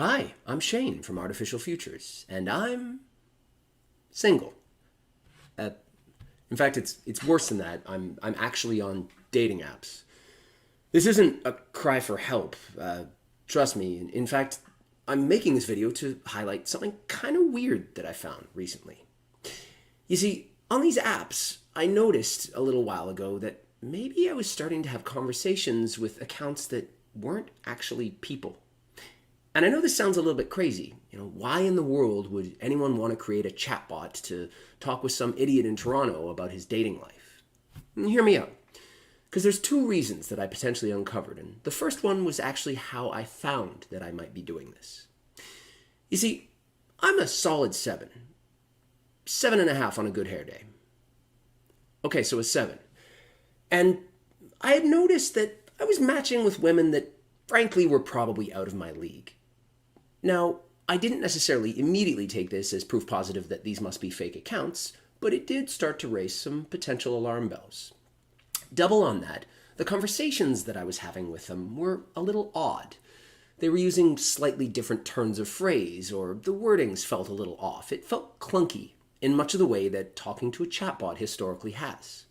Hi, I'm Shane from Artificial Futures, and I'm single. Uh, in fact, it's worse than that. I'm actually on dating apps. This isn't a cry for help. Trust me. In fact, I'm making this video to highlight something kind of weird that I found recently. You see, on these apps, I noticed a little while ago that maybe I was starting to have conversations with accounts that weren't actually people. And I know this sounds a little bit crazy. Why in the world would anyone want to create a chatbot to talk with some idiot in Toronto about his dating life? And hear me out. Because there's two reasons that I potentially uncovered, and the first one was actually how I found that I might be doing this. You see, I'm a solid 7. 7.5 on a good hair day. Okay, so a 7. And I had noticed that I was matching with women that frankly were probably out of my league. Now, I didn't necessarily immediately take this as proof positive that these must be fake accounts, but it did start to raise some potential alarm bells. Double on that, the conversations that I was having with them were a little odd. They were using slightly different turns of phrase, or the wordings felt a little off. It felt clunky in much of the way that talking to a chatbot historically has.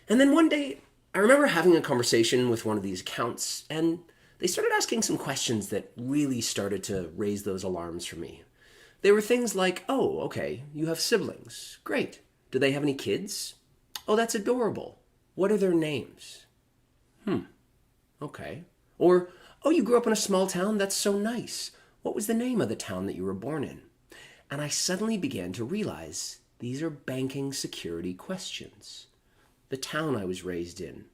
And then one day, I remember having a conversation with one of these accounts, and they started asking some questions that really started to raise those alarms for me. They were things like, oh, okay, you have siblings. Great. Do they have any kids? Oh, that's adorable. What are their names? Okay. Or, oh, you grew up in a small town? That's so nice. What was the name of the town that you were born in? And I suddenly began to realize these are banking security questions. The town I was raised in.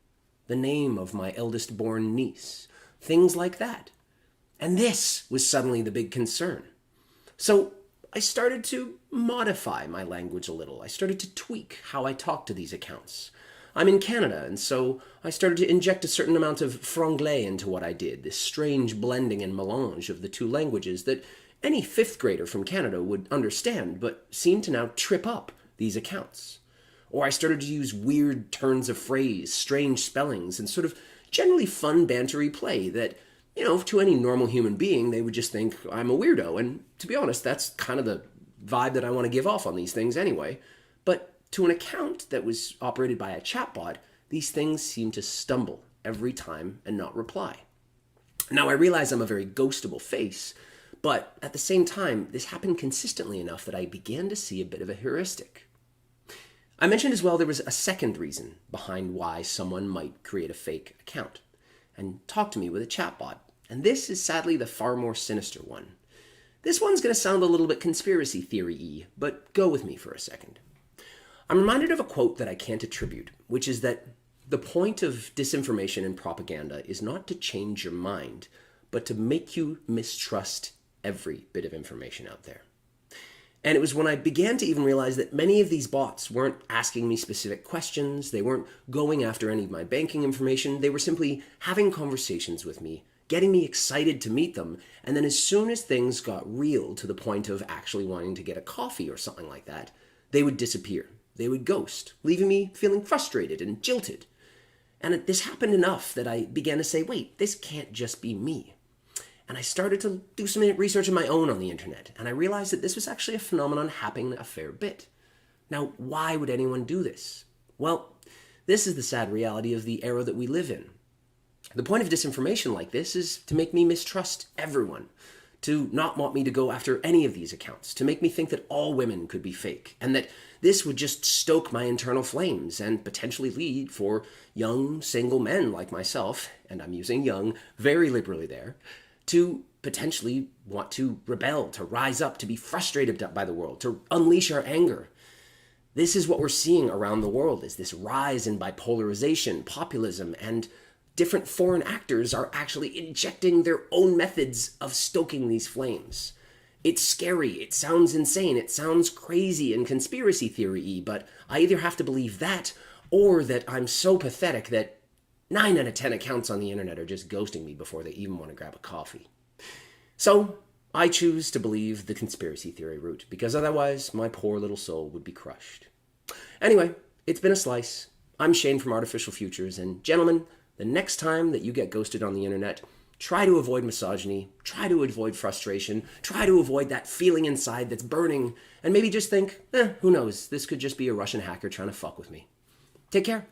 The name of my eldest born niece. Things like that. And this was suddenly the big concern. So I started to modify my language a little. I started to tweak how I talk to these accounts. I'm in Canada, and so I started to inject a certain amount of franglais into what I did, this strange blending and melange of the two languages that any fifth grader from Canada would understand, but seemed to now trip up these accounts. Or I started to use weird turns of phrase, strange spellings, and sort of generally fun bantery play that, to any normal human being, they would just think I'm a weirdo. And to be honest, that's kind of the vibe that I want to give off on these things anyway. But to an account that was operated by a chatbot, these things seem to stumble every time and not reply. Now, I realize I'm a very ghostable face, but at the same time, this happened consistently enough that I began to see a bit of a heuristic. I mentioned as well there was a second reason behind why someone might create a fake account and talk to me with a chatbot. And this is sadly the far more sinister one. This one's going to sound a little bit conspiracy theory-y, but go with me for a second. I'm reminded of a quote that I can't attribute, which is that the point of disinformation and propaganda is not to change your mind, but to make you mistrust every bit of information out there. And it was when I began to even realize that many of these bots weren't asking me specific questions, they weren't going after any of my banking information, they were simply having conversations with me, getting me excited to meet them, and then as soon as things got real to the point of actually wanting to get a coffee or something like that, they would disappear. They would ghost, leaving me feeling frustrated and jilted. And this happened enough that I began to say, wait, this can't just be me. And I started to do some research of my own on the internet, and I realized that this was actually a phenomenon happening a fair bit. Now, why would anyone do this? Well, this is the sad reality of the era that we live in. The point of disinformation like this is to make me mistrust everyone, to not want me to go after any of these accounts, to make me think that all women could be fake, and that this would just stoke my internal flames and potentially lead for young, single men like myself, and I'm using young very liberally there, to potentially want to rebel, to rise up, to be frustrated by the world, to unleash our anger. This is what we're seeing around the world, is this rise in bipolarization, populism, and different foreign actors are actually injecting their own methods of stoking these flames. It's scary, it sounds insane, it sounds crazy and conspiracy theory-y, but I either have to believe that or that I'm so pathetic that 9 out of 10 accounts on the internet are just ghosting me before they even want to grab a coffee. So I choose to believe the conspiracy theory route, because otherwise my poor little soul would be crushed. Anyway, it's been a slice. I'm Shane from Artificial Futures, and gentlemen, the next time that you get ghosted on the internet, Try to avoid misogyny, try to avoid frustration, try to avoid that feeling inside that's burning, and maybe just think, who knows, this could just be a Russian hacker trying to fuck with me. Take care.